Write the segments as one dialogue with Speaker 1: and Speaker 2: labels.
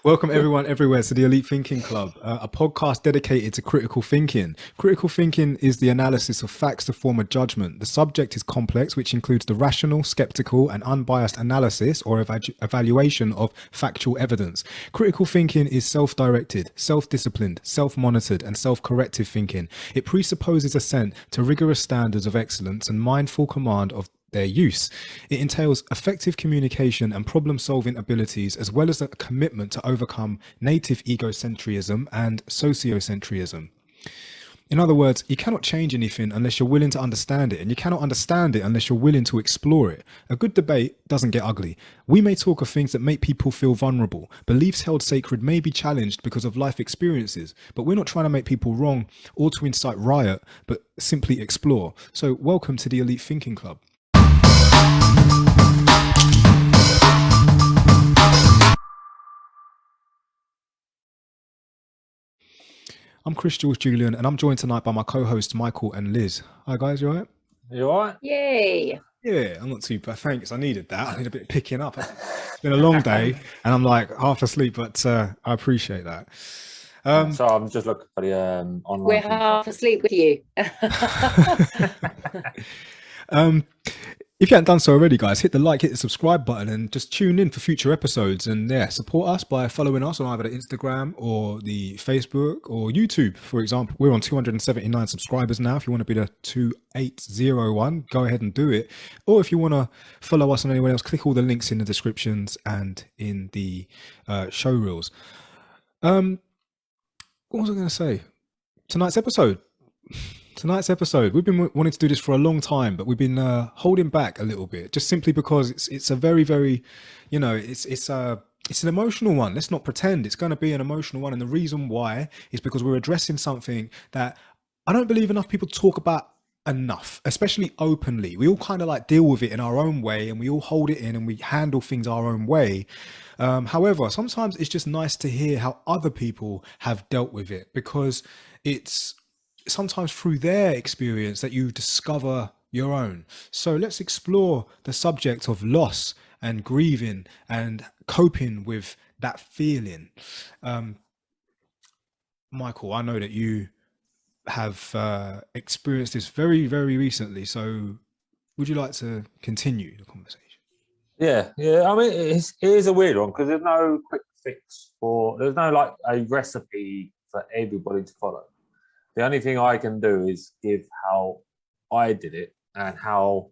Speaker 1: Welcome everyone everywhere to the Elite Thinking Club, a podcast dedicated to critical thinking. Critical thinking is the analysis of facts to form a judgment. The subject is complex, which includes the rational, skeptical, and unbiased analysis or evaluation of factual evidence. Critical thinking is self-directed, self-disciplined, self-monitored, and self-corrective thinking. It presupposes assent to rigorous standards of excellence and mindful command of their use. It entails effective communication and problem-solving abilities, as well as a commitment to overcome native egocentrism and sociocentrism. In other words, you cannot change anything unless you're willing to understand it, and you cannot understand it unless you're willing to explore it. A good debate doesn't get ugly. We may talk of things that make people feel vulnerable. Beliefs held sacred may be challenged because of life experiences, but we're not trying to make people wrong or to incite riot, but simply explore. So welcome to the Elite Thinking Club. I'm Chris, Jules, Julian, and I'm joined tonight by my co-hosts Michael and Liz. Hi guys, you alright?
Speaker 2: You alright?
Speaker 3: Yay!
Speaker 1: Yeah, I'm not too bad. Thanks. I needed that. I need a bit of picking up. It's been a long day, and I'm like half asleep, but I appreciate that.
Speaker 2: So I'm just looking for the online.
Speaker 3: We're half asleep with you.
Speaker 1: If you haven't done so already, guys, hit the like, hit the subscribe button, and just tune in for future episodes. And yeah, support us by following us on either the Instagram or the Facebook or YouTube, for example. We're on 279 subscribers now. If you want to be the 2801, go ahead and do it. Or if you want to follow us on anywhere else, click all the links in the descriptions and in the show reels. What was I going to say? Tonight's episode, we've been wanting to do this for a long time, but we've been holding back a little bit, just simply because it's a very, very, it's an emotional one. Let's not pretend it's going to be an emotional one. And the reason why is because we're addressing something that I don't believe enough people talk about enough, especially openly. We all kind of like deal with it in our own way, and we all hold it in and we handle things our own way. However, sometimes it's just nice to hear how other people have dealt with it, because it's sometimes through their experience that you discover your own. So let's explore the subject of loss and grieving and coping with that feeling. Michael, I know that you have experienced this very, very recently. So would you like to continue the conversation?
Speaker 2: Yeah. I mean, it is a weird one because there's no quick fix there's no like a recipe for everybody to follow. The only thing I can do is give how I did it and how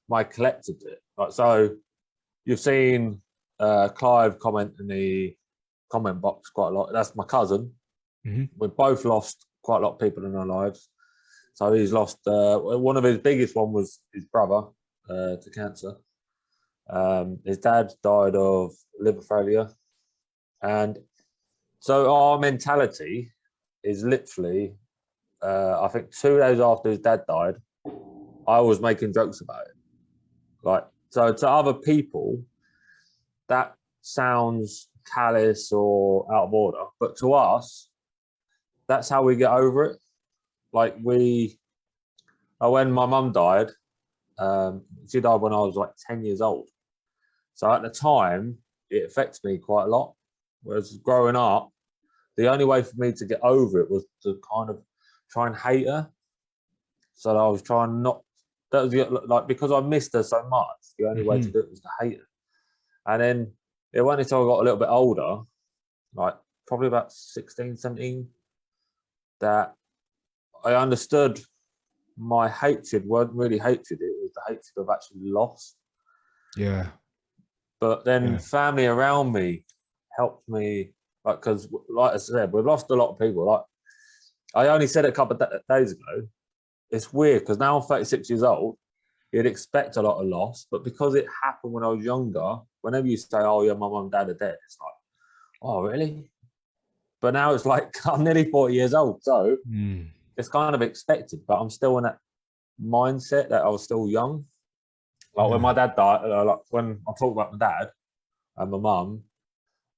Speaker 2: my collective did it. Like, so you've seen Clive comment in the comment box quite a lot. That's my cousin. Mm-hmm. We've both lost quite a lot of people in our lives. So he's lost, one of his biggest one was his brother to cancer. His dad died of liver failure. And so our mentality is literally, I think 2 days after his dad died, I was making jokes about it. Like, so to other people, that sounds callous or out of order, but to us, that's how we get over it. Like when my mum died, she died when I was like 10 years old. So at the time, it affects me quite a lot. Whereas growing up, the only way for me to get over it was to kind of try and hate her. So I was trying not, that was like, because I missed her so much, the only way to do it was to hate her. And then it wasn't until I got a little bit older, like probably about 16, 17, that I understood my hatred wasn't really hatred, it was the hatred of actually loss.
Speaker 1: Yeah.
Speaker 2: But then family around me helped me, like, because like I said, we've lost a lot of people. Like, I only said it a couple of days ago. It's weird because now I'm 36 years old. You'd expect a lot of loss, but because it happened when I was younger, whenever you say, "Oh yeah, my mum and dad are dead," it's like, "Oh really?" But now it's like I'm nearly 40 years old, so it's kind of expected. But I'm still in that mindset that I was still young. Like when my dad died, like when I talked about my dad and my mum,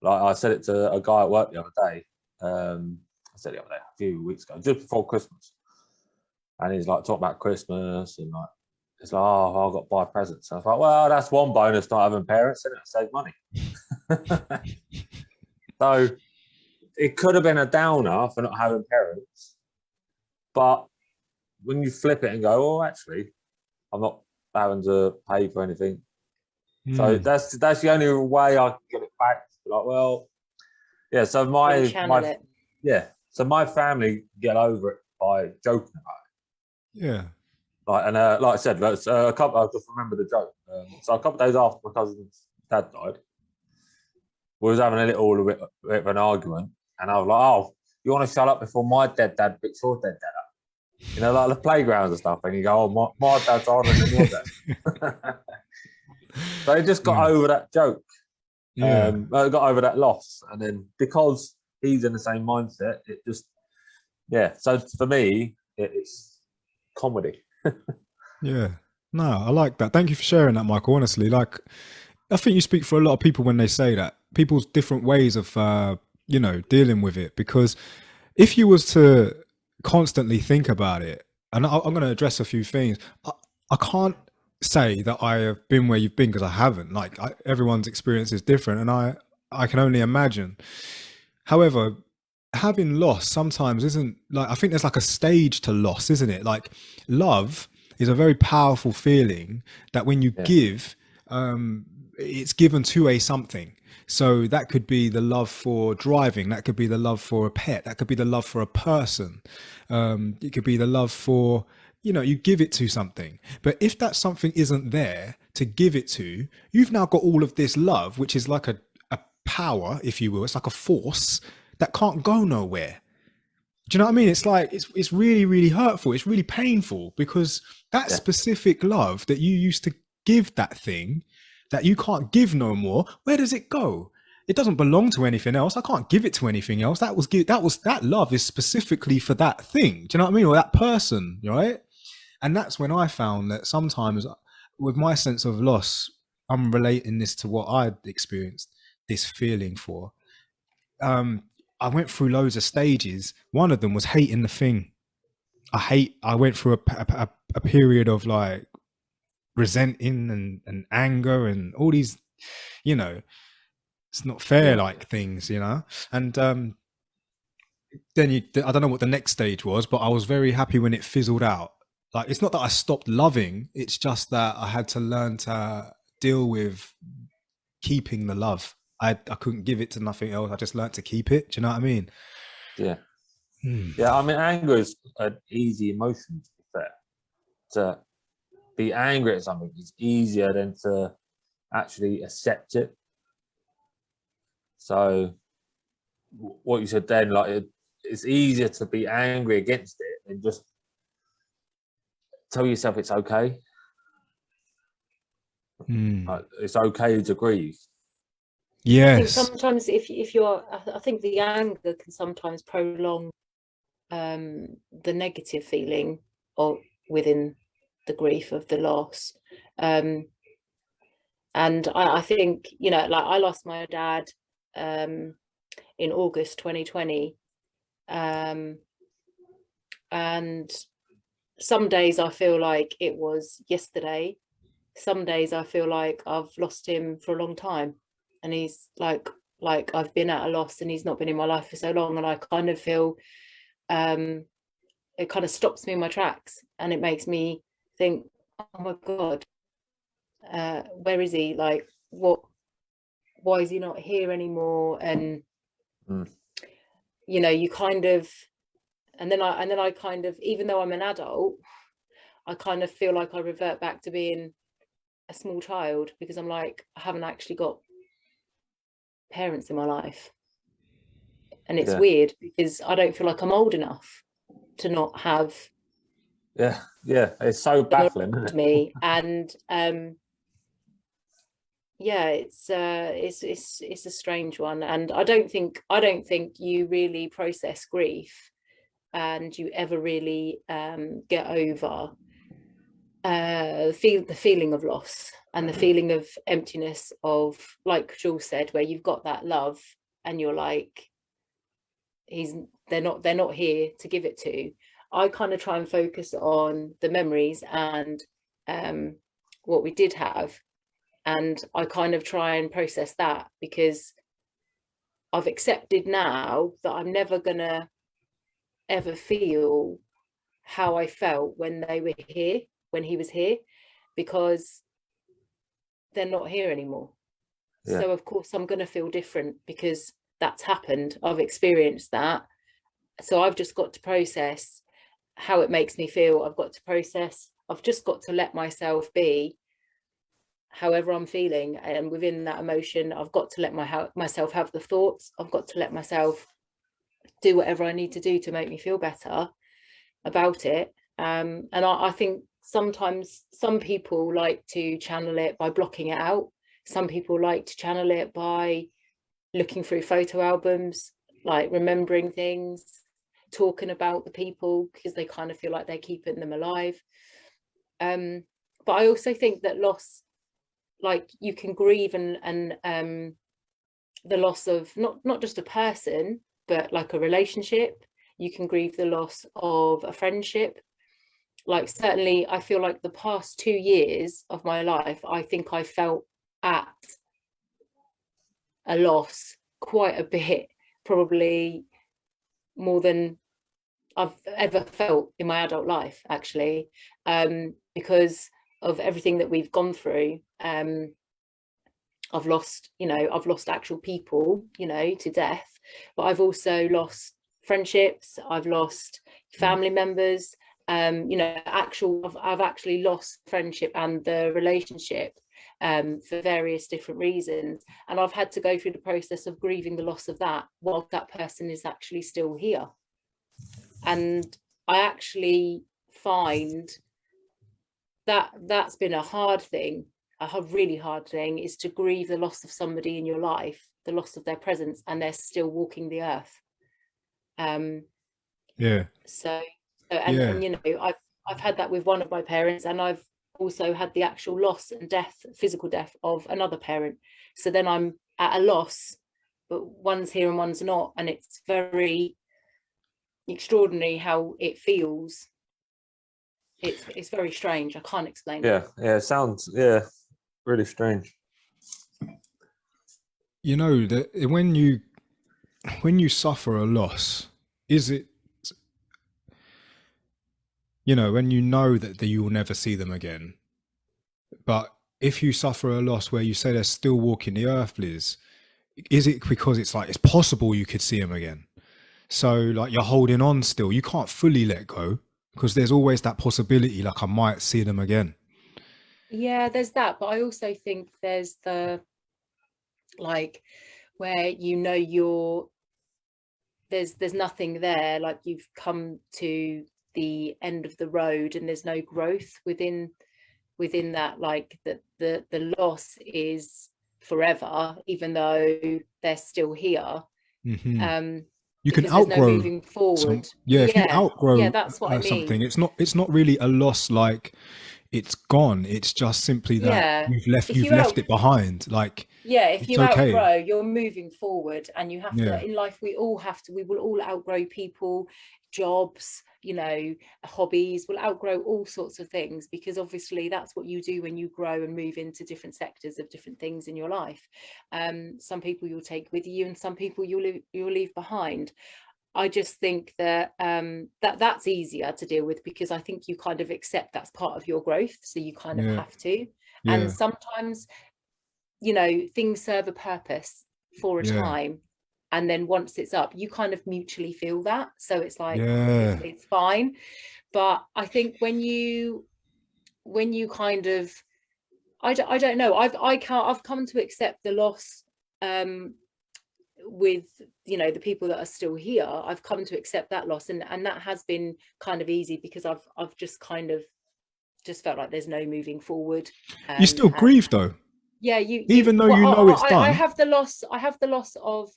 Speaker 2: like I said it to a guy at work the other day. I said the other day, a few weeks ago, just before Christmas. And he's like talking about Christmas and like, it's like, oh, I've got to buy presents. So I was like, well, that's one bonus not having parents, and it saves money. So it could have been a downer for not having parents, but when you flip it and go, oh, actually, I'm not having to pay for anything. So that's the only way I can get it back. Like, well, yeah. So my so my family get over it by joking about it.
Speaker 1: Yeah.
Speaker 2: Like, and like I said, I just remember the joke. So a couple of days after my cousin's dad died, we was having a bit of an argument, and I was like, "Oh, you want to shut up before my dead dad picks your dead dad up?" You know, like the playgrounds and stuff. And you go, "Oh, my dad's harder than your dad." So he just got over that joke.
Speaker 1: Yeah.
Speaker 2: Got over that loss, and then because he's in the same mindset, it just So for me, it's comedy.
Speaker 1: Yeah. No, I like that. Thank you for sharing that, Michael. Honestly, like, I think you speak for a lot of people when they say that. People's different ways of, dealing with it. Because if you was to constantly think about it, and I'm going to address a few things, I can't say that I have been where you've been because I haven't. Like, everyone's experience is different, and I can only imagine. However, having loss sometimes isn't like, I think there's like a stage to loss, isn't it? Like, love is a very powerful feeling that when you give, it's given to a something. So that could be the love for driving, that could be the love for a pet, that could be the love for a person, it could be the love for, you give it to something. But if that something isn't there to give it to, you've now got all of this love, which is like a power, if you will. It's like a force that can't go nowhere. Do you know what I mean? It's like, it's really, really hurtful. It's really painful, because that specific love that you used to give that thing that you can't give no more, where does it go? It doesn't belong to anything else. I can't give it to anything else. That love is specifically for that thing. Do you know what I mean? Or that person, right? And that's when I found that sometimes with my sense of loss, I'm relating this to what I'd experienced this feeling for. I went through loads of stages. One of them was hating the thing. I went through a period of like resenting and anger and all these, it's not fair, like things, and then I don't know what the next stage was, but I was very happy when it fizzled out. Like, it's not that I stopped loving, it's just that I had to learn to deal with keeping the love. I couldn't give it to nothing else. I just learned to keep it. Do you know what I mean?
Speaker 2: Yeah. Yeah, I mean, anger is an easy emotion, to be fair. To be angry at something is easier than to actually accept it. So what you said then, like, it's easier to be angry against it than just tell yourself it's okay. Like, it's okay to grieve.
Speaker 1: Yes.
Speaker 3: I think sometimes if you're, I think the anger can sometimes prolong the negative feeling or within the grief of the loss. And I think, like, I lost my dad in August 2020. And some days I feel like it was yesterday. Some days I feel like I've lost him for a long time, and he's like I've been at a loss and he's not been in my life for so long, and I kind of feel it kind of stops me in my tracks, and it makes me think, oh my God, where is he? Like, why is he not here anymore? And you kind of, and then I kind of, even though I'm an adult, I kind of feel like I revert back to being a small child, because I'm like, I haven't actually got parents in my life. And it's weird, because I don't feel like I'm old enough to not have.
Speaker 2: Yeah, it's so baffling, isn't it?
Speaker 3: Me. And it's a strange one, and I don't think you really process grief, and you ever really get over the feeling of loss and the feeling of emptiness, of, like Jules said, where you've got that love and you're like, they're not here to give it to. I kind of try and focus on the memories and what we did have, and I kind of try and process that, because I've accepted now that I'm never gonna ever feel how I felt when they were here, when he was here, because they're not here anymore.
Speaker 2: Yeah.
Speaker 3: So of course I'm going to feel different because that's happened. I've experienced that. So I've just got to process how it makes me feel. I've just got to let myself be however I'm feeling, and within that emotion I've got to let myself have the thoughts. I've got to let myself do whatever I need to do to make me feel better about it. And I think sometimes some people like to channel it by blocking it out. Some people like to channel it by looking through photo albums, like remembering things, talking about the people, because they kind of feel like they're keeping them alive. But I also think that loss, like you can grieve and the loss of not just a person, but like a relationship. You can grieve the loss of a friendship. Like certainly I feel like the past 2 years of my life, I think I felt at a loss quite a bit, probably more than I've ever felt in my adult life, actually, because of everything that we've gone through. I've lost actual people, to death, but I've also lost friendships. I've lost family members. I've actually lost friendship and the relationship for various different reasons, and I've had to go through the process of grieving the loss of that while that person is actually still here. And I actually find that that's been a hard thing. A really hard thing is to grieve the loss of somebody in your life, the loss of their presence, and they're still walking the earth. I've had that with one of my parents, and I've also had the actual loss and death, physical death of another parent. So then I'm at a loss, but one's here and one's not, and it's very extraordinary how it feels. It's very strange. I can't explain it.
Speaker 2: It sounds really strange.
Speaker 1: That when you suffer a loss, is it, when you know that you will never see them again, but if you suffer a loss where you say they're still walking the earth, Liz, is it because it's like it's possible you could see them again? So like you're holding on still, you can't fully let go because there's always that possibility, like I might see them again.
Speaker 3: Yeah, there's that, but I also think there's the like where there's nothing there, like you've come to the end of the road and there's no growth within that, like the loss is forever even though they're still here.
Speaker 1: Mm-hmm. You can
Speaker 3: outgrow,
Speaker 1: no
Speaker 3: moving forward.
Speaker 1: if you outgrow
Speaker 3: that's what I mean.
Speaker 1: something, it's not really a loss, like it's gone. It's just simply that you've left it behind. Like
Speaker 3: if you
Speaker 1: okay.
Speaker 3: outgrow, you're moving forward, and you have to in life. We will all outgrow people, jobs, hobbies. We'll outgrow all sorts of things, because obviously that's what you do when you grow and move into different sectors of different things in your life. Some people you'll take with you, and some people you'll leave behind. I just think that that's easier to deal with, because I think you kind of accept that's part of your growth, so you kind of have to. And sometimes things serve a purpose for a time, and then once it's up, you kind of mutually feel that, so it's like it's fine. But I think when you kind of I don't know, I've come to accept the loss with the people that are still here. I've come to accept that loss, and that has been kind of easy, because I've just kind of just felt like there's no moving forward.
Speaker 1: You still grieve though.
Speaker 3: Yeah,
Speaker 1: even though it's done.
Speaker 3: I have the loss of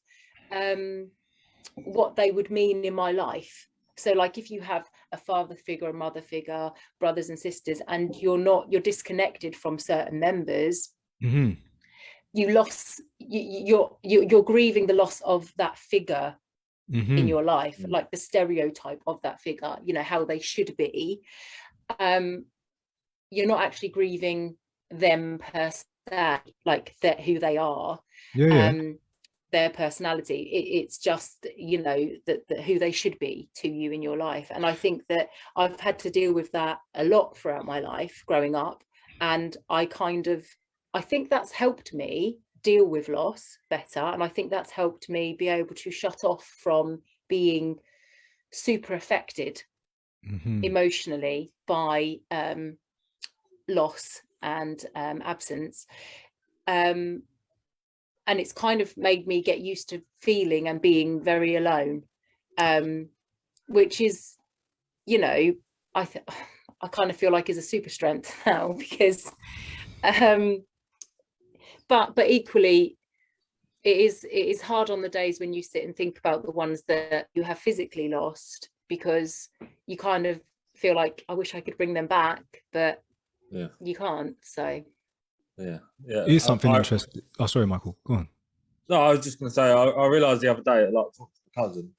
Speaker 3: what they would mean in my life. So like if you have a father figure, a mother figure, brothers and sisters, and you're disconnected from certain members,
Speaker 1: mm-hmm.
Speaker 3: You're grieving the loss of that figure
Speaker 1: mm-hmm.
Speaker 3: in your life, like the stereotype of that figure, how they should be. You're not actually grieving them per se, like that who they are. their personality. It's just, you know, that who they should be to you in your life. And I think that I've had to deal with that a lot throughout my life growing up, and I think that's helped me deal with loss better, and I think that's helped me be able to shut off from being super affected emotionally by loss and absence, and it's kind of made me get used to feeling and being very alone, which is, you know, I kind of feel like is a super strength now, because but equally it is hard on the days when you sit and think about the ones that you have physically lost, because you kind of feel like, I wish I could bring them back, but you can't. So
Speaker 1: Here's something interesting. Oh, sorry, Michael, go on.
Speaker 2: No, I was just going to say, I realised the other day, like, talking to my cousin,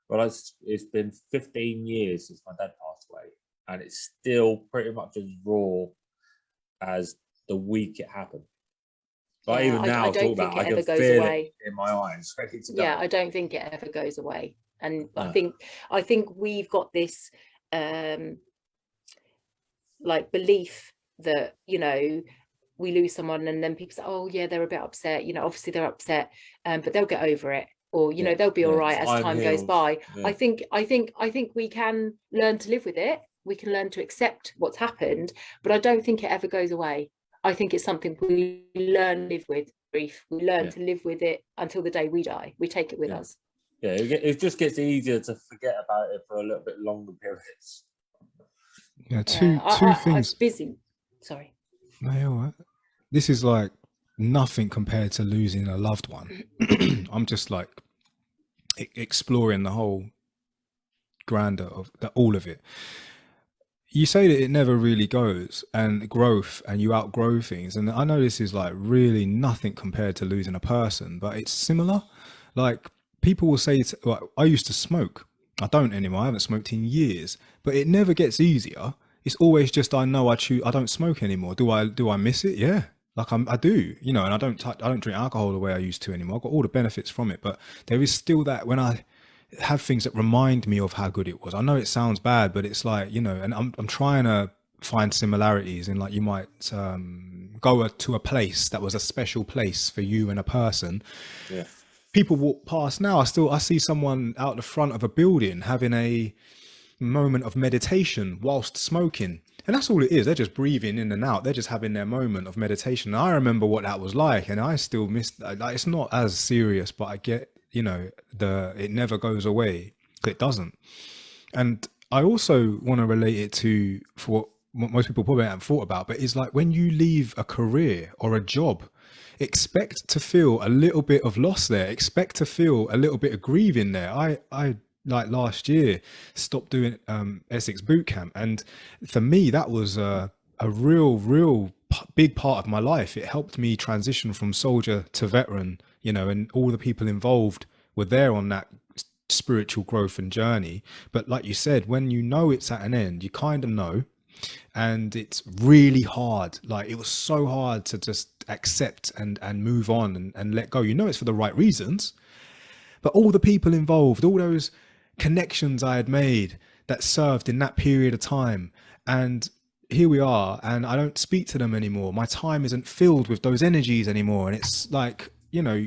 Speaker 2: well, it's been 15 years since my dad passed away, and it's still pretty much as raw as the week it happened. Like, even now, I don't think it ever goes away in my eyes.
Speaker 3: I don't think it ever goes away. And I think we've got this like belief that, you know, we lose someone and then people say, oh yeah, they're a bit upset, you know, obviously they're upset, but they'll get over it, or, you know, they'll be all right as time goes by. I think we can learn to live with it. We can learn to accept what's happened, but I don't think it ever goes away. I think it's something we learn to live with. Grief, we learn to live with it until the day we die. We take it with us.
Speaker 2: Yeah, it just gets easier to forget about it for a little bit longer periods.
Speaker 1: Yeah, two things.
Speaker 3: I'm busy. Sorry.
Speaker 1: No, you're all right. This is like nothing compared to losing a loved one. I'm just like exploring the whole grandeur of all of it. You say that it never really goes, and growth, and you outgrow things. And I know this is like really nothing compared to losing a person, but it's similar. Like, people will say, well, I used to smoke. I don't anymore. I haven't smoked in years, but it never gets easier. It's always just, I know I don't smoke anymore. Do I miss it? Yeah. Like I do, you know, and I don't drink alcohol the way I used to anymore. I've got all the benefits from it, but there is still that when I have things that remind me of how good it was. I know it sounds bad, but it's like, you know, and I'm trying to find similarities in, like, you might go to a place that was a special place for you and a person.
Speaker 2: Yeah.
Speaker 1: People walk past now. I see someone out the front of a building having a moment of meditation whilst smoking. And that's all it is. They're just breathing in and out. They're just having their moment of meditation. And I remember what that was like, and I still miss, like, it's not as serious, but I get, you know, it never goes away. It doesn't. And I also want to relate it to, for what most people probably haven't thought about, but it's like when you leave a career or a job, expect to feel a little bit of loss there. Expect to feel a little bit of grieving there. I like last year stopped doing Essex boot camp, and for me that was a real big part of my life. It helped me transition from soldier to veteran, you know, and all the people involved were there on that spiritual growth and journey. But like you said, when you know it's at an end, you kind of know, and it's really hard. Like, it was so hard to just accept and move on and let go. You know, it's for the right reasons, but all the people involved, all those connections I had made that served in that period of time, and here we are, and I don't speak to them anymore. My time isn't filled with those energies anymore. And it's like, you know,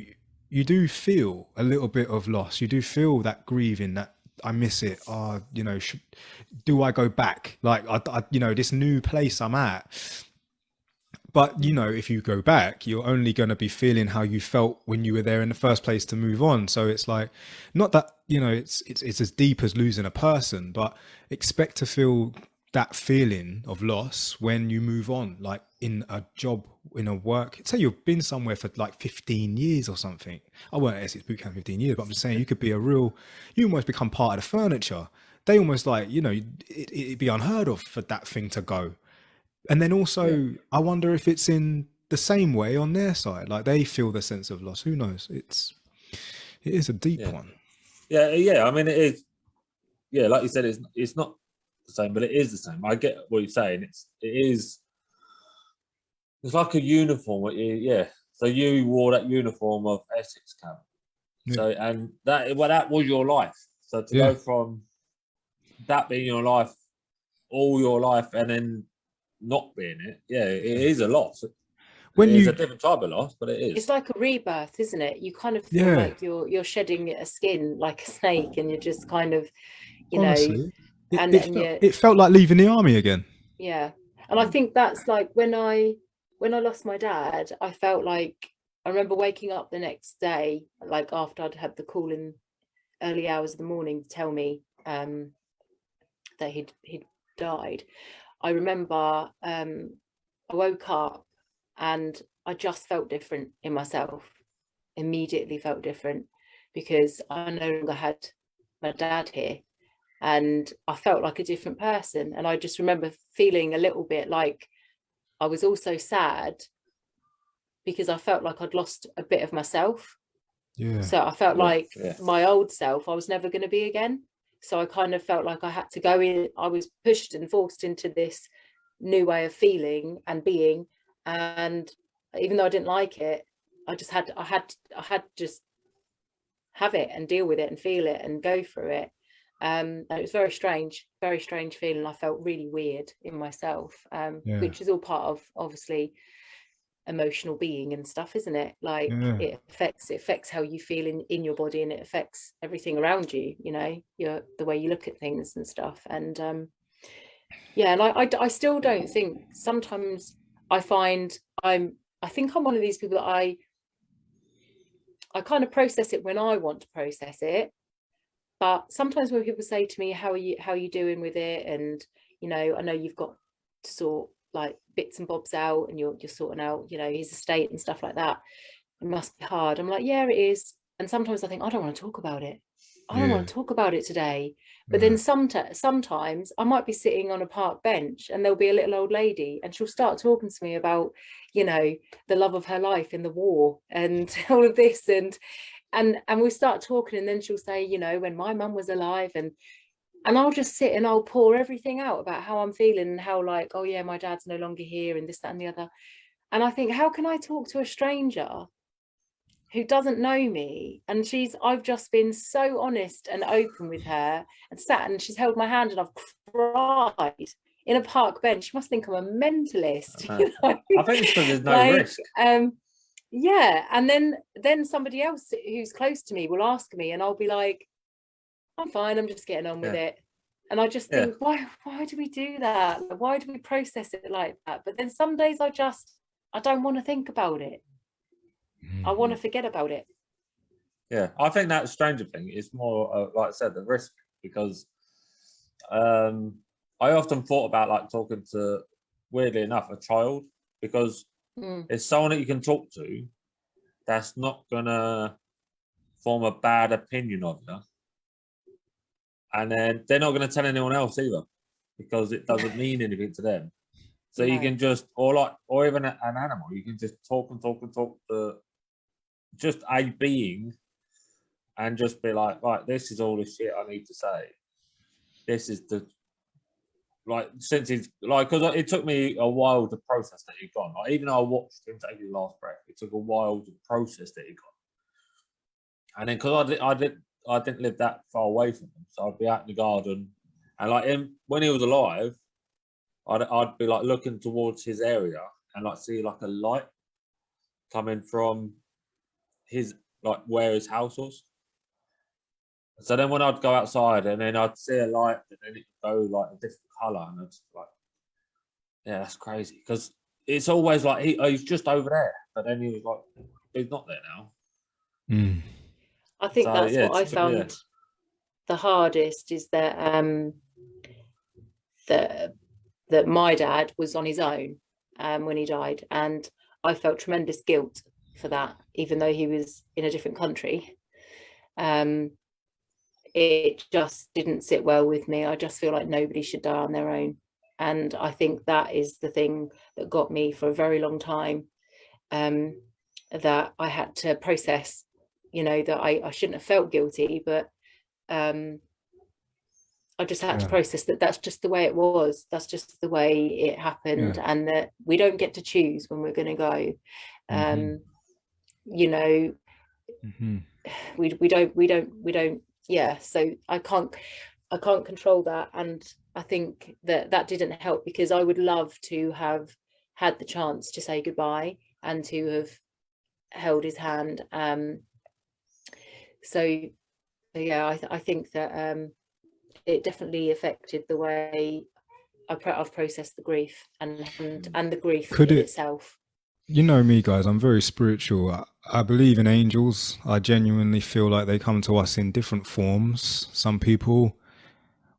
Speaker 1: you do feel a little bit of loss. You do feel that grieving, that I miss it. You know, do I go back? Like, I you know, this new place I'm at. But, you know, if you go back, you're only going to be feeling how you felt when you were there in the first place to move on. So it's like, not that, you know, it's as deep as losing a person, but expect to feel that feeling of loss when you move on, like in a job, in a work. Say you've been somewhere for like 15 years or something. I weren't at Essex Bootcamp 15 years, but I'm just saying you could be you almost become part of the furniture. They almost, like, you know, it'd be unheard of for that thing to go. And then also, I wonder if it's in the same way on their side, like they feel the sense of loss. Who knows? It is a deep one.
Speaker 2: Yeah. I mean, it is. Yeah, like you said, it's not the same, but it is the same. I get what you're saying. It's like a uniform. So you wore that uniform of Essex camp, So, and that was your life. So to go from that being your life, all your life, and then not being it, it is a loss.
Speaker 1: When
Speaker 2: it's a different type of loss, but it is.
Speaker 3: It's like a rebirth, isn't it? You kind of feel like you're shedding a skin like a snake, and you're just kind of,
Speaker 1: honestly,
Speaker 3: know,
Speaker 1: it felt like leaving the army again.
Speaker 3: Yeah, and I think that's like when I lost my dad, I felt like I remember waking up the next day, like after I'd had the call in early hours of the morning to tell me that he'd died. I remember I woke up and I just felt different in myself, immediately felt different, because I no longer had my dad here, and I felt like a different person. And I just remember feeling a little bit like I was also sad because I felt like I'd lost a bit of myself. So I felt like my old self I was never going to be again. So I kind of felt like I had to go in. I was pushed and forced into this new way of feeling and being, and even though I didn't like it, I had to just have it and deal with it and feel it and go through it. And it was very strange feeling. I felt really weird in myself, which is all part of obviously emotional being and stuff, isn't it? Like it affects how you feel in your body, and it affects everything around you, the way you look at things and stuff. And and I still don't think, sometimes I find I think I'm one of these people that I kind of process it when I want to process it. But sometimes when people say to me, how are you doing with it? And, I know you've got to sort like bits and bobs out, and you're sorting out, his estate and stuff like that. It must be hard. I'm like, yeah, it is. And sometimes I think, I don't want to talk about it. I don't want to talk about it today. But then sometimes I might be sitting on a park bench and there'll be a little old lady and she'll start talking to me about, the love of her life in the war and all of this. And we'll start talking, and then she'll say, when my mum was alive, and I'll just sit and I'll pour everything out about how I'm feeling and how, like, oh yeah, my dad's no longer here and this, that and the other. And I think, how can I talk to a stranger who doesn't know me? And I've just been so honest and open with her, and sat, and she's held my hand, and I've cried in a park bench. She must think I'm a mentalist.
Speaker 2: I think it's because there's no risk.
Speaker 3: Yeah, and then somebody else who's close to me will ask me, and I'll be like, I'm fine, I'm just getting on with it. And I just think, why do we do that? Why do we process it like that? But then some days I don't want to think about it. I want to forget about it.
Speaker 2: Yeah, I think that stranger thing is more, like I said, the risk, because I often thought about like talking to, weirdly enough, a child, because it's someone that you can talk to that's not gonna form a bad opinion of you, and then they're not going to tell anyone else either, because it doesn't mean anything to them. So you can just, or even an animal, you can just talk to just a being, and just be like, right, this is all the shit I need to say. This is the, like, since he's like, because it took me a while to process that he'd gone. Like, even though I watched him take his last breath, it took a while to process that he'd gone. And then because I didn't live that far away from him, so I'd be out in the garden, and like him when he was alive, I'd be like looking towards his area and like see like a light coming from his, like, where his house was. So then when I'd go outside and then I'd see a light, and then it would go like a different colour, and I'd like, yeah, that's crazy, because it's always like he's just over there, but then he was like, he's not there now.
Speaker 3: I think that's what I found the hardest, is that that my dad was on his own when he died, and I felt tremendous guilt for that, even though he was in a different country. It just didn't sit well with me. I just feel like nobody should die on their own, and I think that is the thing that got me for a very long time, that I had to process, that I shouldn't have felt guilty, but I just had to process that that's just the way it was. That's just the way it happened, and that we don't get to choose when we're going to go. we don't, yeah. So I can't control that, and I think that didn't help, because I would love to have had the chance to say goodbye and to have held his hand. So yeah, I think that it definitely affected the way I've processed the grief and the grief in itself.
Speaker 1: You know me, guys, I'm very spiritual. I believe in angels. I genuinely feel like they come to us in different forms. Some people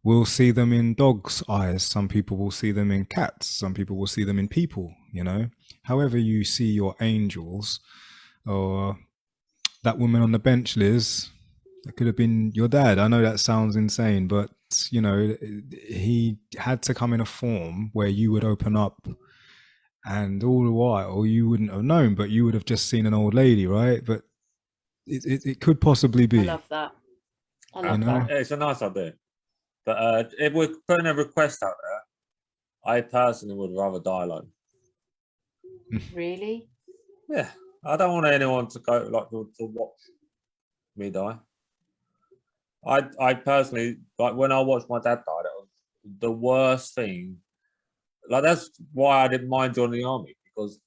Speaker 1: will see them in dogs' eyes. Some people will see them in cats. Some people will see them in people, you know. However you see your angels, or that woman on the bench, Liz, that could have been your dad. I know that sounds insane, but, you know, he had to come in a form where you would open up, and all the while you wouldn't have known, but you would have just seen an old lady, right? But it could possibly be.
Speaker 3: I love that. I love that.
Speaker 2: It's a nice idea. But if we're putting a request out there, I personally would rather die alone.
Speaker 3: Really?
Speaker 2: Yeah. I don't want anyone to go to watch me die. I personally, like, when I watched my dad die, that was the worst thing. Like, that's why I didn't mind joining the army, because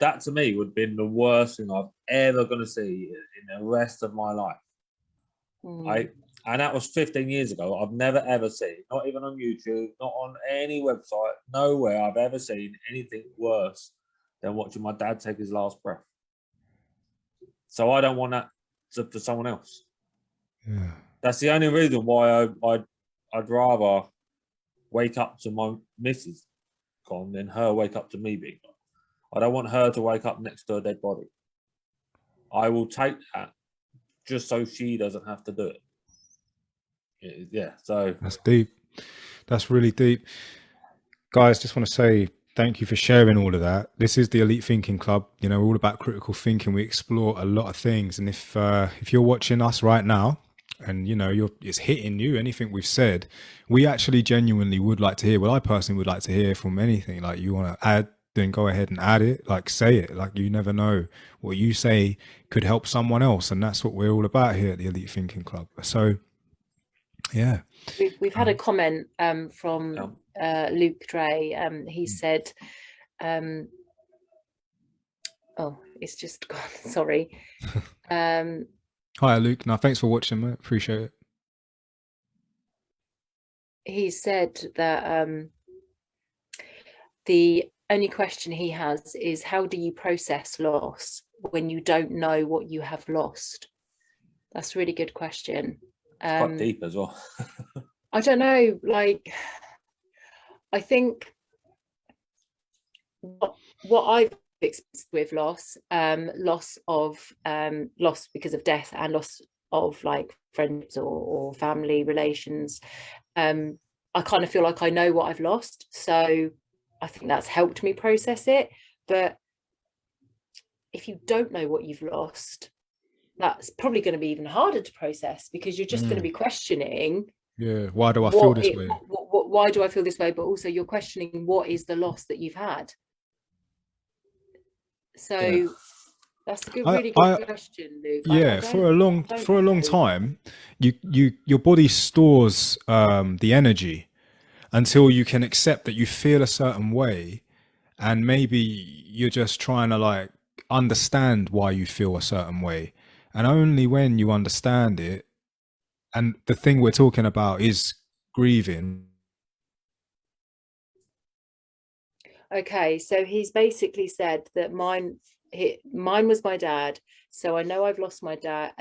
Speaker 2: that to me would have been the worst thing I'm ever going to see in the rest of my life. And that was 15 years ago. I've never ever seen, not even on YouTube, not on any website, nowhere I've ever seen anything worse than watching my dad take his last breath. So I don't want that for someone else.
Speaker 1: Yeah.
Speaker 2: That's the only reason why I'd rather wake up to my missus gone than her wake up to me being gone. I don't want her to wake up next to a dead body. I will take that just so she doesn't have to do it. Yeah, so
Speaker 1: that's deep. That's really deep. Guys, just want to say thank you for sharing all of that. This is the Elite Thinking Club. You know, we're all about critical thinking. We explore a lot of things. And if you're watching us right now and, you know, it's hitting you, anything we've said, we actually genuinely would like to hear. Well, I personally would like to hear from anything. Like, you want to add, then go ahead and add it. Like, say it. Like, you never know what you say could help someone else. And that's what we're all about here at the Elite Thinking Club. So, yeah.
Speaker 3: We've had a comment from Luke Dre. He said, oh, it's just gone. Sorry.
Speaker 1: Hi, Luke. No, thanks for watching, mate. Appreciate it.
Speaker 3: He said that the only question he has is, how do you process loss when you don't know what you have lost? That's a really good question.
Speaker 2: It's quite deep as well.
Speaker 3: I don't know, like, I think what I've experienced with loss because of death and loss of like friends or family relations, I kind of feel like I know what I've lost, so I think that's helped me process it. But if you don't know what you've lost, that's probably going to be even harder to process, because you're just going to be questioning,
Speaker 1: why do I feel this way?
Speaker 3: Why do I feel this way? But also you're questioning, what is the loss that you've had? So that's a good, really good question, Luke.
Speaker 1: Yeah, for a long time, your body stores the energy until you can accept that you feel a certain way, and maybe you're just trying to like understand why you feel a certain way. And only when you understand it, and the thing we're talking about is grieving.
Speaker 3: Okay, so he's basically said that mine was my dad, so I know I've lost my dad.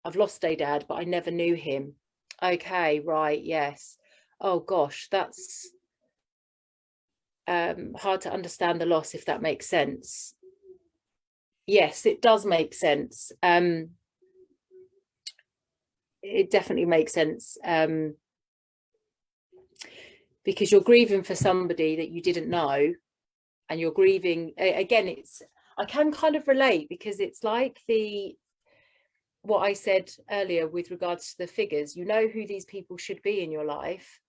Speaker 3: I've lost a dad, but I never knew him. Okay, right, yes. Oh gosh, that's hard to understand the loss, if that makes sense. Yes, it does make sense. It definitely makes sense, because you're grieving for somebody that you didn't know, and you're grieving again. I can kind of relate, because it's like what I said earlier with regards to the figures. You know who these people should be in your life,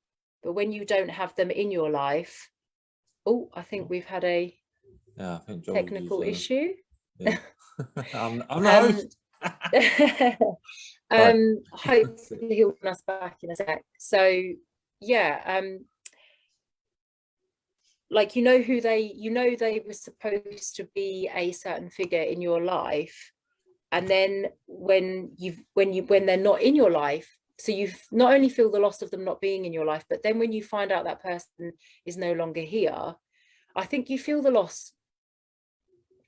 Speaker 3: but when you don't have them in your life, I think we've had a technical issue.
Speaker 2: Yeah. I'm the host.
Speaker 3: Hopefully he'll bring us back in a sec. So yeah, like, who they were supposed to be a certain figure in your life, and then when they're not in your life, so you not only feel the loss of them not being in your life, but then when you find out that person is no longer here, I think you feel the loss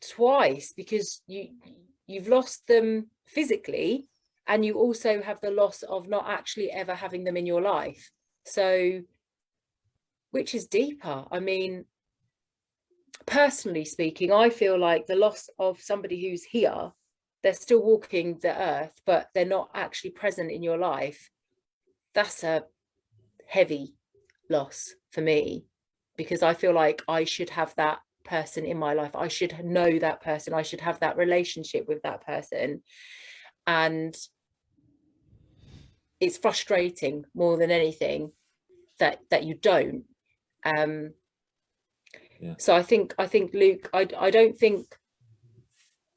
Speaker 3: twice, because you've lost them physically, and you also have the loss of not actually ever having them in your life. So which is deeper? I mean, personally speaking, I feel like the loss of somebody who's here, they're still walking the earth, but they're not actually present in your life. That's a heavy loss for me, because I feel like I should have that person in my life. I should know that person. I should have that relationship with that person. And it's frustrating more than anything that you don't. So I think Luke, I don't think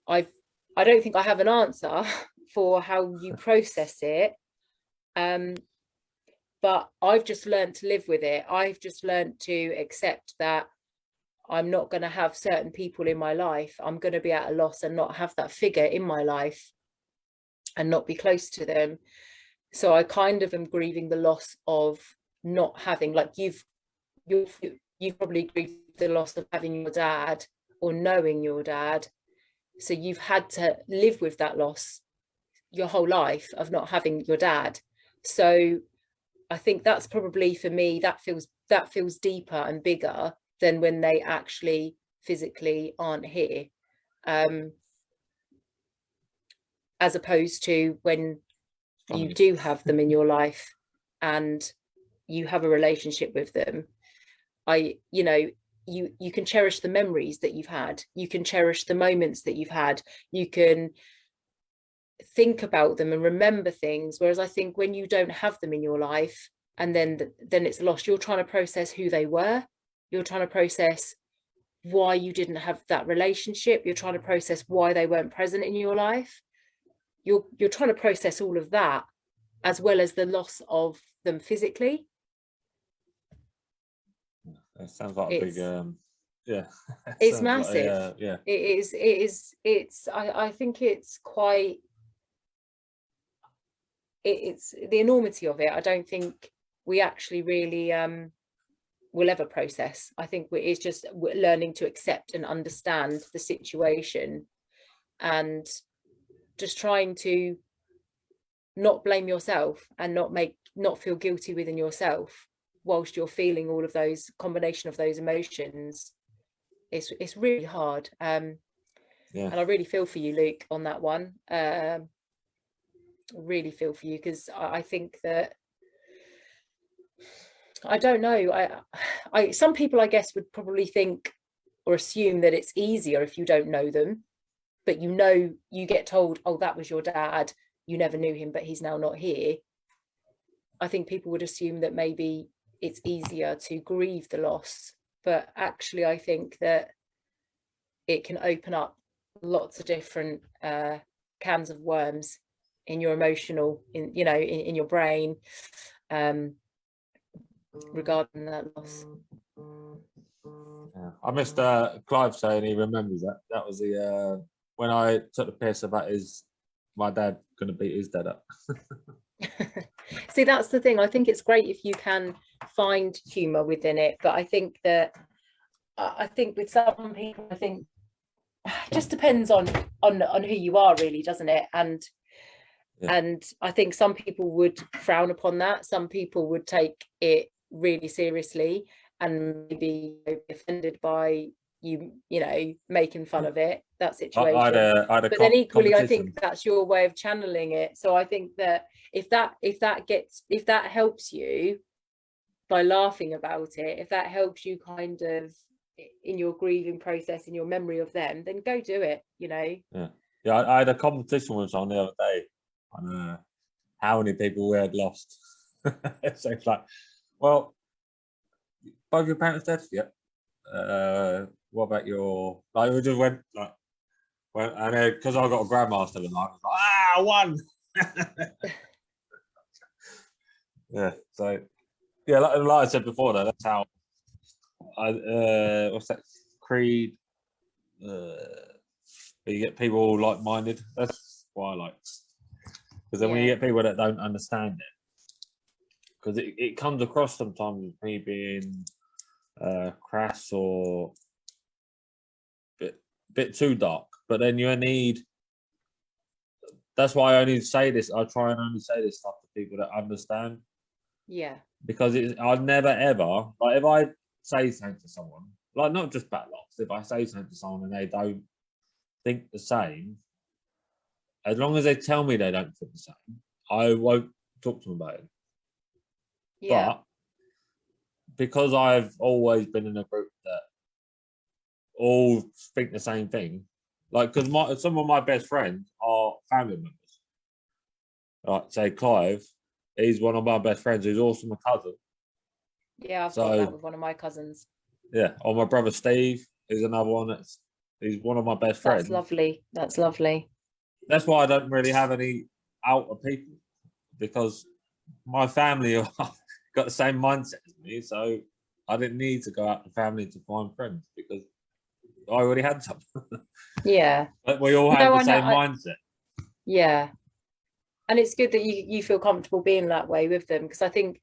Speaker 3: I have an answer for how you process it, but I've just learned to live with it. I've just learned to accept that I'm not going to have certain people in my life. I'm going to be at a loss and not have that figure in my life and not be close to them. So I kind of am grieving the loss of not having, like you've probably grieved the loss of having your dad or knowing your dad. So you've had to live with that loss your whole life of not having your dad. So I think that's probably, for me, that feels deeper and bigger than when they actually physically aren't here, as opposed to when you do have them in your life and you have a relationship with them. You can cherish the memories that you've had, you can cherish the moments that you've had, you can think about them and remember things, whereas I think when you don't have them in your life and then it's lost, you're trying to process who they were, you're trying to process why you didn't have that relationship, you're trying to process why they weren't present in your life, you're trying to process all of that, as well as the loss of them physically.
Speaker 2: It sounds like a big yeah.
Speaker 3: It's massive.
Speaker 2: Like yeah.
Speaker 3: It is. I think it's quite, it's the enormity of it. I don't think we actually really will ever process. I think it's just learning to accept and understand the situation, and just trying to not blame yourself and not feel guilty within yourself whilst you're feeling all of those combination of those emotions. It's really hard. And I really feel for you, Luke, on that one. Really feel for you, because I think that, I don't know, I some people I guess would probably think or assume that it's easier if you don't know them, but you get told, oh, that was your dad, you never knew him, but he's now not here. I think people would assume that maybe it's easier to grieve the loss, but actually I think that it can open up lots of different cans of worms in your emotional, in your brain, regarding that loss.
Speaker 2: Yeah. I missed Clive saying he remembers that. That was the when I took the piss about my dad gonna beat his dad up.
Speaker 3: See, that's the thing. I think it's great if you can find humour within it, but I think that with some people, I think it just depends on who you are, really, doesn't it? And I think some people would frown upon that. Some people would take it really seriously and maybe be offended by you making fun of it, that situation. But then equally, I think that's your way of channeling it. So I think that if that helps you by laughing about it, if that helps you kind of in your grieving process, in your memory of them, then go do it.
Speaker 2: I had a competition with someone the other day on how many people we had lost. So it's like, well, both your parents dead? Yeah. What about your, like, we just went like, well, and because I got a grandmaster tonight, I was like, I won. Yeah, so yeah, like I said before, though, that's how I what's that creed? You get people like-minded. That's why I like, because then when you get people that don't understand it, because it comes across sometimes as me being crass or bit too dark, but then you need. That's why I only say this. I try and only say this stuff to people that understand.
Speaker 3: Yeah.
Speaker 2: Because I'd never ever, like, if I say something to someone, like, not just bad locks, if I say something to someone and they don't think the same, as long as they tell me they don't think the same, I won't talk to them about it.
Speaker 3: Yeah.
Speaker 2: But because I've always been in a group that all think the same thing, like, because some of my best friends are family members. Like, say Clive, he's one of my best friends. He's also my cousin.
Speaker 3: Yeah, I've got that with one of my cousins.
Speaker 2: Yeah, or my brother Steve is another one. He's one of my best friends.
Speaker 3: That's lovely. That's lovely.
Speaker 2: That's why I don't really have any outer people, because my family have got the same mindset as me. So I didn't need to go out to family to find friends, because I already had some.
Speaker 3: Yeah.
Speaker 2: But we all have the same mindset.
Speaker 3: Yeah. And it's good that you feel comfortable being that way with them, because I think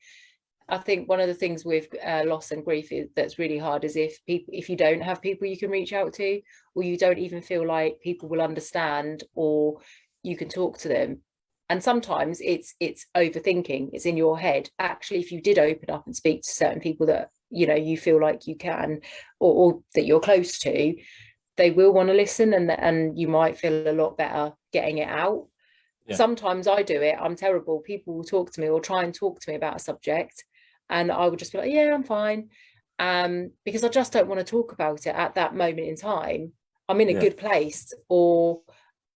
Speaker 3: one of the things with loss and grief that's really hard is if you don't have people you can reach out to, or you don't even feel like people will understand or you can talk to them. And sometimes it's overthinking, it's in your head. Actually, if you did open up and speak to certain people that you feel like you can, or that you're close to, they will want to listen, and you might feel a lot better getting it out. Yeah. Sometimes I do it, I'm terrible. People will talk to me or try and talk to me about a subject, and I would just be like, yeah, I'm fine. Because I just don't want to talk about it at that moment in time. I'm in a good place, or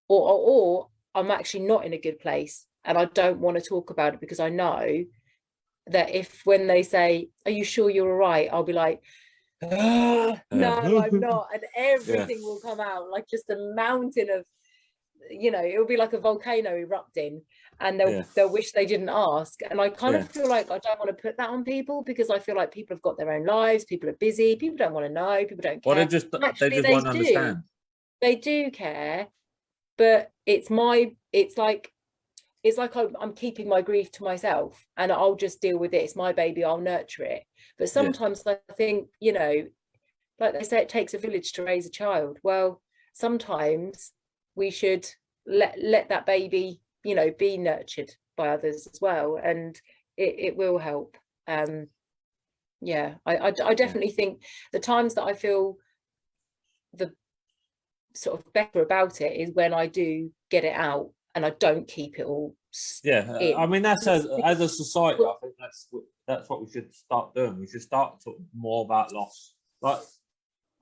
Speaker 3: I'm actually not in a good place, and I don't want to talk about it, because I know that when they say, are you sure you're all right? I'll be like, no, I'm not. And everything will come out, like just a mountain of, it'll be like a volcano erupting, and they'll wish they didn't ask. And I kind of feel like I don't want to put that on people, because I feel like people have got their own lives, people are busy, people don't want to know, people don't care.
Speaker 2: Well, they just won't understand.
Speaker 3: They do care, but it's like I'm keeping my grief to myself, and I'll just deal with it. It's my baby, I'll nurture it. But sometimes I think, like they say, it takes a village to raise a child. Well, sometimes we should let that baby, be nurtured by others as well, and it will help. I definitely think the times that I feel the sort of better about it is when I do get it out and I don't keep it all in.
Speaker 2: I mean, that's as a society, I think that's what we should start doing. We should start talking more about loss. Like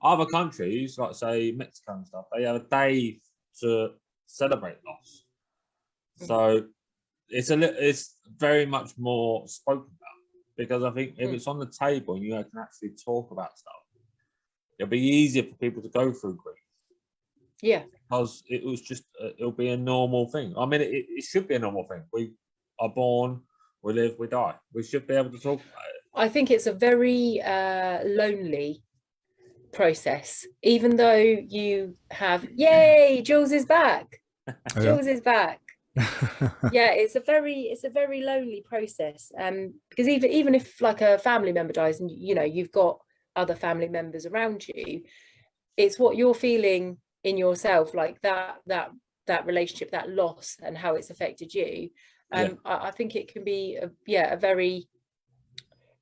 Speaker 2: other countries, like say Mexico and stuff, they have a day to celebrate loss. So it's very much more spoken about, because I think if it's on the table and you can actually talk about stuff, it'll be easier for people to go through grief.
Speaker 3: Yeah,
Speaker 2: because it'll be a normal thing. I mean, it should be a normal thing. We are born, we live, we die. We should be able to talk about it.
Speaker 3: I think it's a very lonely process, even though you have, yay, Jules is back. Jules is back. Yeah, it's a very lonely process, because even if like a family member dies and you've got other family members around you, it's what you're feeling in yourself, like that relationship, that loss, and how it's affected you. I think it can be a very,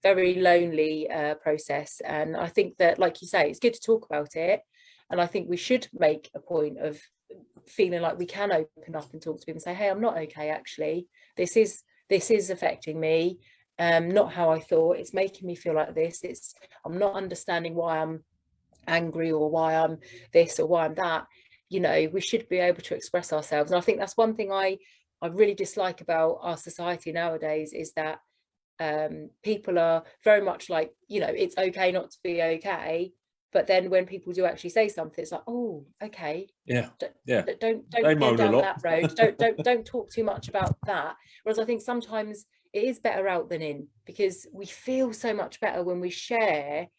Speaker 3: very lonely process. And I think that, like you say, it's good to talk about it, and I think we should make a point of feeling like we can open up and talk to people and say, hey, I'm not okay, actually, this is affecting me, not how I thought, it's making me feel like this, I'm not understanding why I'm angry, or why I'm this, or why I'm that. We should be able to express ourselves. And I think that's one thing I really dislike about our society nowadays, is that people are very much like, it's okay not to be okay, But then when people do actually say something, it's like, oh, okay,
Speaker 2: Yeah.
Speaker 3: don't
Speaker 2: They
Speaker 3: go
Speaker 2: moan a
Speaker 3: down
Speaker 2: lot.
Speaker 3: that road. Don't talk too much about that. Whereas I think sometimes it is better out than in, because we feel so much better when we share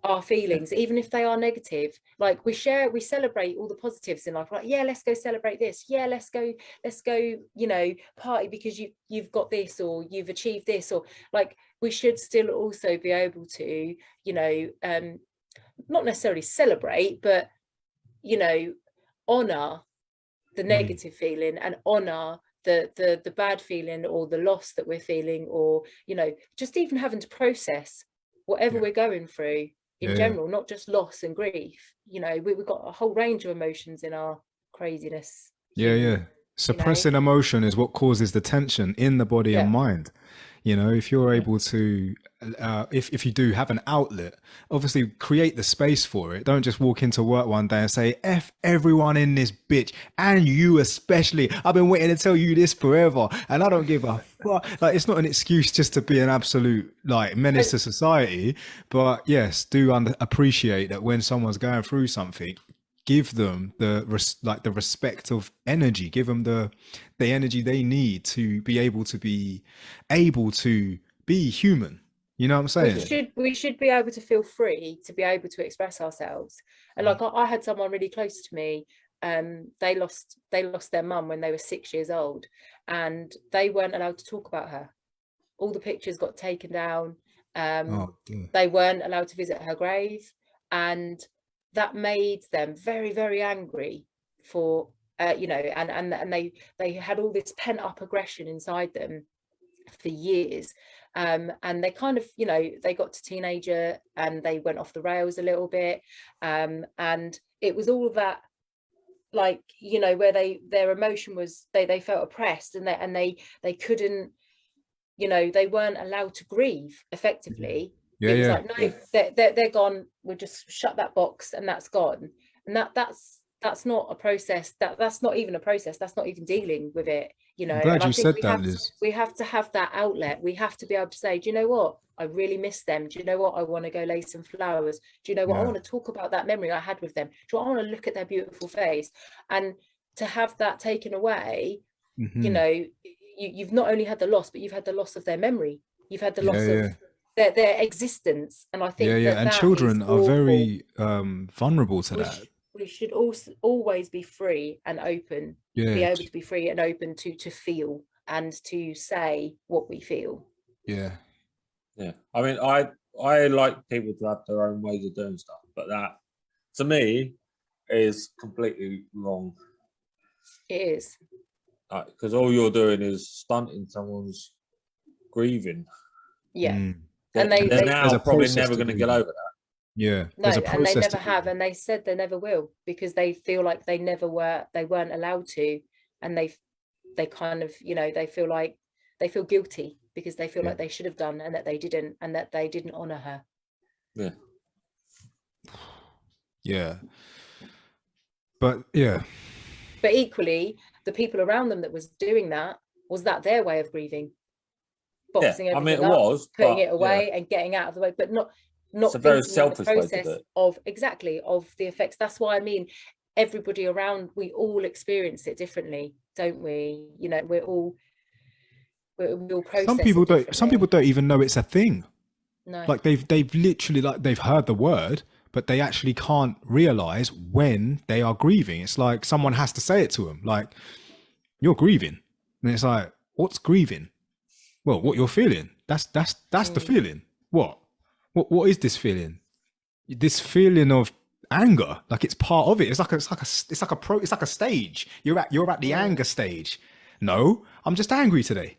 Speaker 3: our feelings, even if they are negative. Like we celebrate all the positives in life. Like, yeah, let's go celebrate this. Yeah, let's go, you know, party because you've got this, or you've achieved this, or like we should still also be able to, you know, not necessarily celebrate, but, you know, honor the negative feeling and honor the bad feeling or the loss that we're feeling, or, you know, just even having to process whatever we're going through in general, not just loss and grief. You know, we've got a whole range of emotions in our craziness.
Speaker 1: Suppressing emotion is what causes the tension in the body and mind. You know, if you're able to, if you do have an outlet, obviously create the space for it. Don't just walk into work one day and say, F everyone in this bitch, and you especially. I've been waiting to tell you this forever, and I don't give a fuck. Like, it's not an excuse just to be an absolute, like, menace to society. But yes, do appreciate that when someone's going through something, give them the respect of energy, give them the energy they need to be able to be human. You know what I'm saying?
Speaker 3: We should be able to feel free to be able to express ourselves. And like I had someone really close to me, they lost their mum when they were 6 years old, and they weren't allowed to talk about her. All the pictures got taken down. They weren't allowed to visit her grave, and that made them very, very angry for, you know, and they had all this pent up aggression inside them for years. And they kind of, you know, they got to teenager and they went off the rails a little bit. And it was all that, like, you know, where their emotion was, they felt oppressed, and they couldn't, you know, they weren't allowed to grieve effectively. It was like, no, they're gone. We'll just shut that box and that's gone. And that's not a process. That's not even a process. That's not even dealing with it, you know.
Speaker 1: I'm glad
Speaker 3: and
Speaker 1: you
Speaker 3: I think
Speaker 1: said that, Liz.
Speaker 3: we have to have that outlet. We have to be able to say, do you know what? I really miss them. Do you know what? I want to go lay some flowers. Do you know what? I want to talk about that memory I had with them. Do you know what? I want to look at their beautiful face. And to have that taken away, you know, you've not only had the loss, but you've had the loss of their memory. You've had the loss of their existence. And I think
Speaker 1: and children are very vulnerable to that.
Speaker 3: We should also always be free and open, be able to be free and open to feel and to say what we feel.
Speaker 2: I mean, I like people to have their own ways of doing stuff, but that to me is completely wrong.
Speaker 3: It is,
Speaker 2: because all you're doing is stunting someone's grieving.
Speaker 3: And
Speaker 2: they're now probably never going to get over that.
Speaker 3: No, and they never have, and they said they never will, because they feel like they weren't allowed to, and they kind of, you know, they feel guilty because they feel like they should have done and that they didn't, and that they didn't honor her. But equally, the people around them that was doing that, was that their way of grieving? Boxing everything up, putting it away and getting out of the way, but not
Speaker 2: it's a very selfish process
Speaker 3: of the effects. That's why I mean, everybody around, we all experience it differently, don't we? You know, we all process.
Speaker 1: Some people don't even know it's a thing.
Speaker 3: No.
Speaker 1: Like they've literally, like, they've heard the word, but they actually can't realize when they are grieving. It's like someone has to say it to them, like, you're grieving, and it's like, what's grieving? Well, what you're feeling. That's the feeling. What is this feeling? This feeling of anger, like it's part of it. It's like a stage. You're at the anger stage. No, I'm just angry today.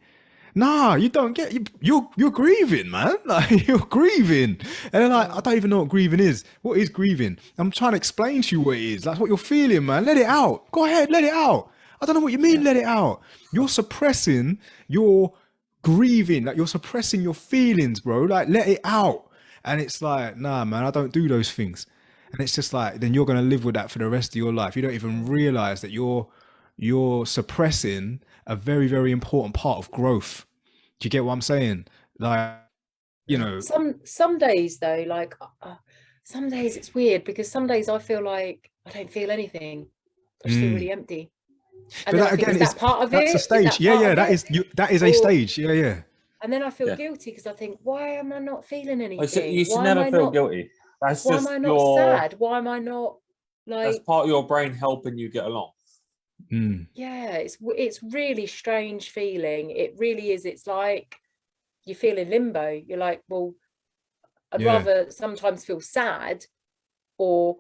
Speaker 1: Nah, you don't get, you're grieving, man. Like, you're grieving. And then, like, I don't even know what grieving is. What is grieving? I'm trying to explain to you what it is. That's what you're feeling, man. Let it out. Go ahead, let it out. I don't know what you mean, let it out. You're suppressing your grieving, like, you're suppressing your feelings, bro. Like, let it out. And it's like, nah, man, I don't do those things. And it's just like, then you're going to live with that for the rest of your life. You don't even realize that you're suppressing a very, very important part of growth. Do you get what I'm saying? Like, you know,
Speaker 3: some days though, like some days it's weird, because some days I feel like I don't feel anything. I just feel really empty. And
Speaker 1: But
Speaker 3: then
Speaker 1: that
Speaker 3: I think,
Speaker 1: again
Speaker 3: is that part of
Speaker 1: that's
Speaker 3: it?
Speaker 1: a stage. That is a
Speaker 3: Or-
Speaker 1: stage. Yeah.
Speaker 3: And then I feel
Speaker 2: Yeah.
Speaker 3: guilty, because I think, why am I not feeling
Speaker 2: You
Speaker 3: anything?
Speaker 2: should
Speaker 3: Why am
Speaker 2: never
Speaker 3: I
Speaker 2: feel
Speaker 3: not?
Speaker 2: guilty. That's
Speaker 3: Why am
Speaker 2: just
Speaker 3: I not sad? Why am I not
Speaker 2: that's
Speaker 3: like?
Speaker 2: part of your brain helping you get along.
Speaker 3: Yeah, it's really strange feeling. It really is. It's like you feel in limbo. You're like, well, I'd rather sometimes feel sad or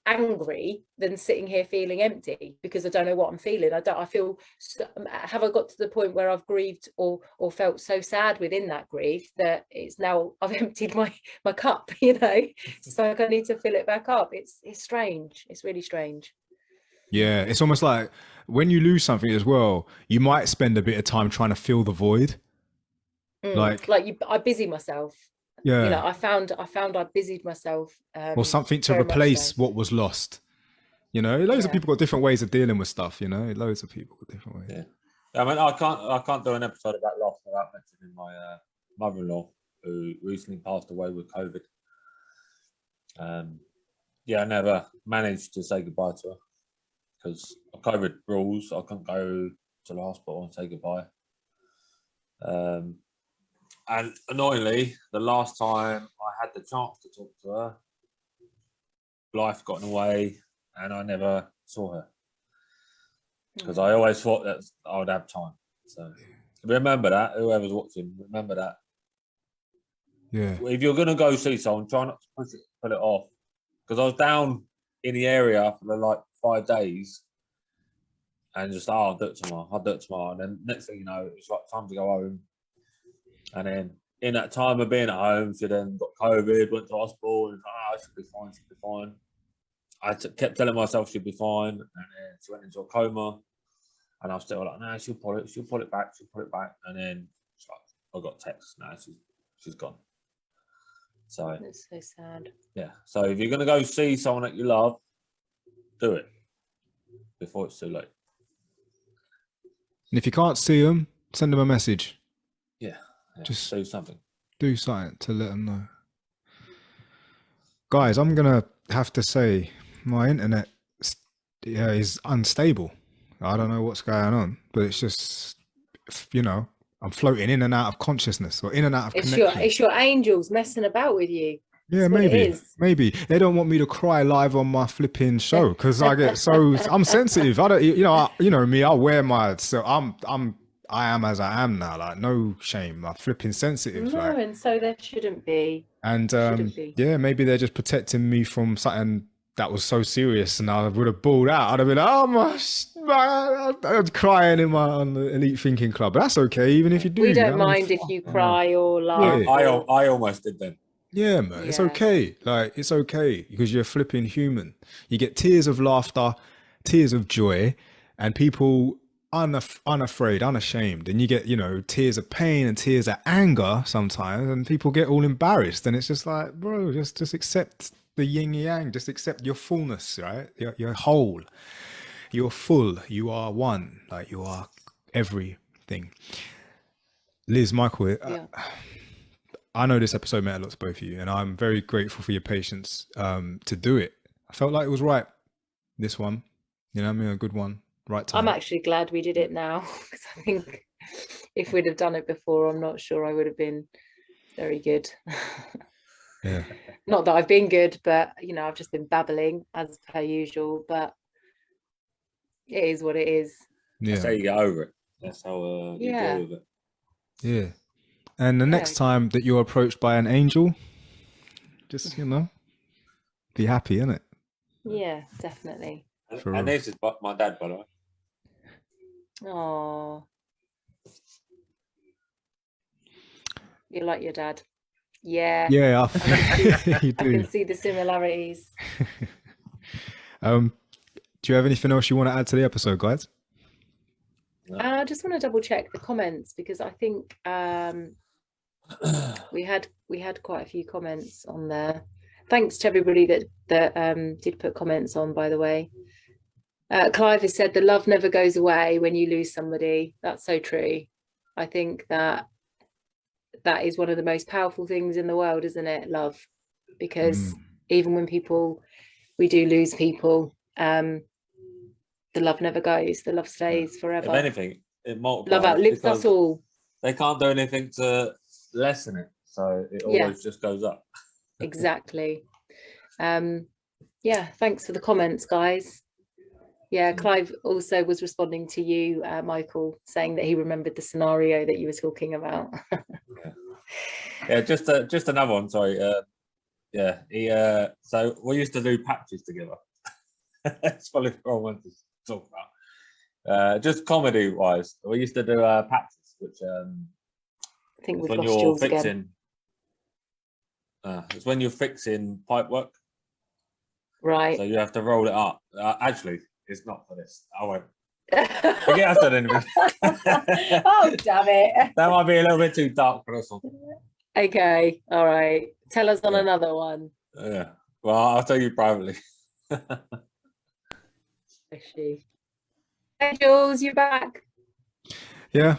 Speaker 3: angry than sitting here feeling empty, because I don't know what I'm feeling. I feel, have I got to the point where I've grieved or felt so sad within that grief that it's now I've emptied my cup, you know? It's like I need to fill it back up. It's strange. It's really strange.
Speaker 1: Yeah, it's almost like when you lose something as well, you might spend a bit of time trying to fill the void.
Speaker 3: I busy myself.
Speaker 1: Yeah.
Speaker 3: You know, I found I busied myself.
Speaker 1: Or something to replace what was lost. You know, loads of people got different ways of dealing with stuff, you know, loads of people got different ways.
Speaker 2: Yeah. I mean, I can't do an episode about loss without mentioning my mother-in-law, who recently passed away with COVID. I never managed to say goodbye to her because of COVID rules. I couldn't go to the hospital and say goodbye. And annoyingly, the last time I had the chance to talk to her, life got in the way and I never saw her. Because I always thought that I would have time. So remember that, whoever's watching, remember that.
Speaker 1: Yeah.
Speaker 2: If you're going to go see someone, try not to put it off. Because I was down in the area for like 5 days and just, I'll do it tomorrow. And then next thing you know, it's like time to go home. And then in that time of being at home, she then got COVID, went to hospital, and she'll be fine. I kept telling myself she'd be fine, and then she went into a coma, and I was still like, no, she'll pull it back. And then I got text, no, she's gone. So
Speaker 3: it's so sad.
Speaker 2: Yeah. So if you're gonna go see someone that you love, do it before it's too late.
Speaker 1: And if you can't see them, send them a message.
Speaker 2: Yeah.
Speaker 1: Just
Speaker 2: do something.
Speaker 1: Do something to let them know. Guys, I'm gonna have to say my internet is unstable. I don't know what's going on, but it's just, you know, I'm floating in and out of consciousness or in and out of connection.
Speaker 3: It's your angels messing about with you.
Speaker 1: Yeah, maybe they don't want me to cry live on my flipping show because I get I'm sensitive. I don't, you know me. I wear I am as I am now. Like no shame. I'm flipping sensitive.
Speaker 3: No, and so there shouldn't be.
Speaker 1: And yeah, maybe they're just protecting me from something that was so serious, and I would have bawled out. I'd have been, oh my, I'm crying on the Elite Thinking Club. But that's okay, even if you do.
Speaker 3: We don't mind if you cry or laugh.
Speaker 2: Yeah. I almost did then.
Speaker 1: Yeah, man, it's okay. Like, it's okay because you're flipping human. You get tears of laughter, tears of joy, and people unafraid, unashamed. And you get, you know, tears of pain and tears of anger sometimes, and people get all embarrassed. And it's just like, bro, just accept the yin yang. Just accept your fullness, right? You're whole. You're full. You are one. Like, you are everything. Liz, Michael, I know this episode meant a lot to both of you, and I'm very grateful for your patience to do it. I felt like it was right, this one. You know what I mean? A good one, right time.
Speaker 3: I'm actually glad we did it now, because I think if we'd have done it before, I'm not sure I would have been very good.
Speaker 1: Yeah.
Speaker 3: Not that I've been good, but, you know, I've just been babbling as per usual, but it is what it is.
Speaker 1: Yeah.
Speaker 2: That's how you get over it. That's how you deal with it.
Speaker 1: Yeah. And the next time that you're approached by an angel, just, you know, be happy, innit?
Speaker 3: Yeah, definitely.
Speaker 2: And this is my dad, by the way.
Speaker 3: Oh, you like your dad? Yeah.
Speaker 1: Yeah, you do.
Speaker 3: I can see the similarities.
Speaker 1: Do you have anything else you want to add to the episode, guys?
Speaker 3: I just want to double check the comments, because I think we had quite a few comments on there. Thanks to everybody that did put comments on, by the way. Clive has said the love never goes away when you lose somebody. That's so true. I think that is one of the most powerful things in the world, isn't it? Love, because even when we do lose people, the love never goes, the love stays forever.
Speaker 2: If anything, it multiplies.
Speaker 3: Love outlives us all.
Speaker 2: They can't do anything to lessen it, so it always just goes up.
Speaker 3: Exactly. Yeah, thanks for the comments, guys. Yeah, Clive also was responding to you, Michael, saying that he remembered the scenario that you were talking about.
Speaker 2: Yeah, just another one. Sorry. So we used to do patches together. It's probably the wrong one to talk about. Just comedy wise, we used to do patches, which
Speaker 3: I think we've
Speaker 2: when
Speaker 3: lost
Speaker 2: you're
Speaker 3: Jules
Speaker 2: fixing.
Speaker 3: again.
Speaker 2: It's when you're fixing pipe work.
Speaker 3: Right.
Speaker 2: So you have to roll it up. Actually, it's not for this. I won't. Forget I said anything.
Speaker 3: Oh, damn it.
Speaker 2: That might be a little bit too dark for this one.
Speaker 3: Okay. All right. Tell us on another one.
Speaker 2: Yeah. Well, I'll tell you privately.
Speaker 3: Hey, Jules, you're back.
Speaker 1: Yeah,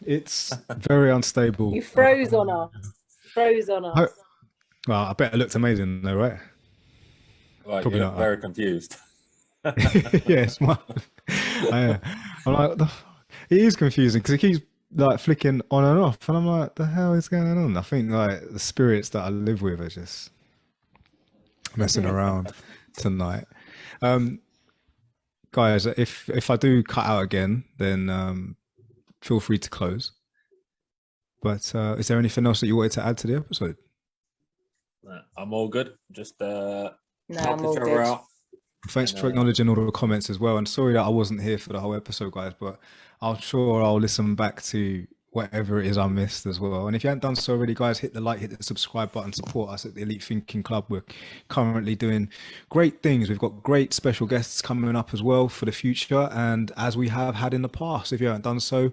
Speaker 1: it's very unstable.
Speaker 3: You froze on us.
Speaker 1: Well, I bet it looked amazing though, right?
Speaker 2: Right,
Speaker 1: Probably
Speaker 2: you're
Speaker 1: not.
Speaker 2: very confused.
Speaker 1: Yes, I'm like, it is confusing because it keeps like flicking on and off, and I'm like, the hell is going on? I think like the spirits that I live with are just messing around tonight. Guys, if I do cut out again, then feel free to close. But is there anything else that you wanted to add to the episode?
Speaker 2: I'm all good. Just
Speaker 3: No, I'm all good.
Speaker 2: out.
Speaker 1: Thanks for acknowledging all the comments as well. And sorry that I wasn't here for the whole episode, guys, but I'm sure I'll listen back to whatever it is I missed as well. And if you haven't done so already, guys, hit the like, hit the subscribe button, support us at the Elite Thinking Club. We're currently doing great things. We've got great special guests coming up as well for the future. And as we have had in the past, if you haven't done so,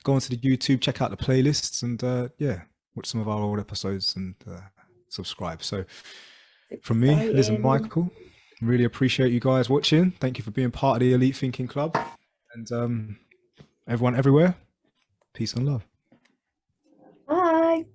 Speaker 1: go onto the YouTube, check out the playlists and watch some of our old episodes and subscribe. So from me, Liz and Michael, really appreciate you guys watching. Thank you for being part of the Elite Thinking Club. And everyone everywhere, peace and love.
Speaker 3: Bye.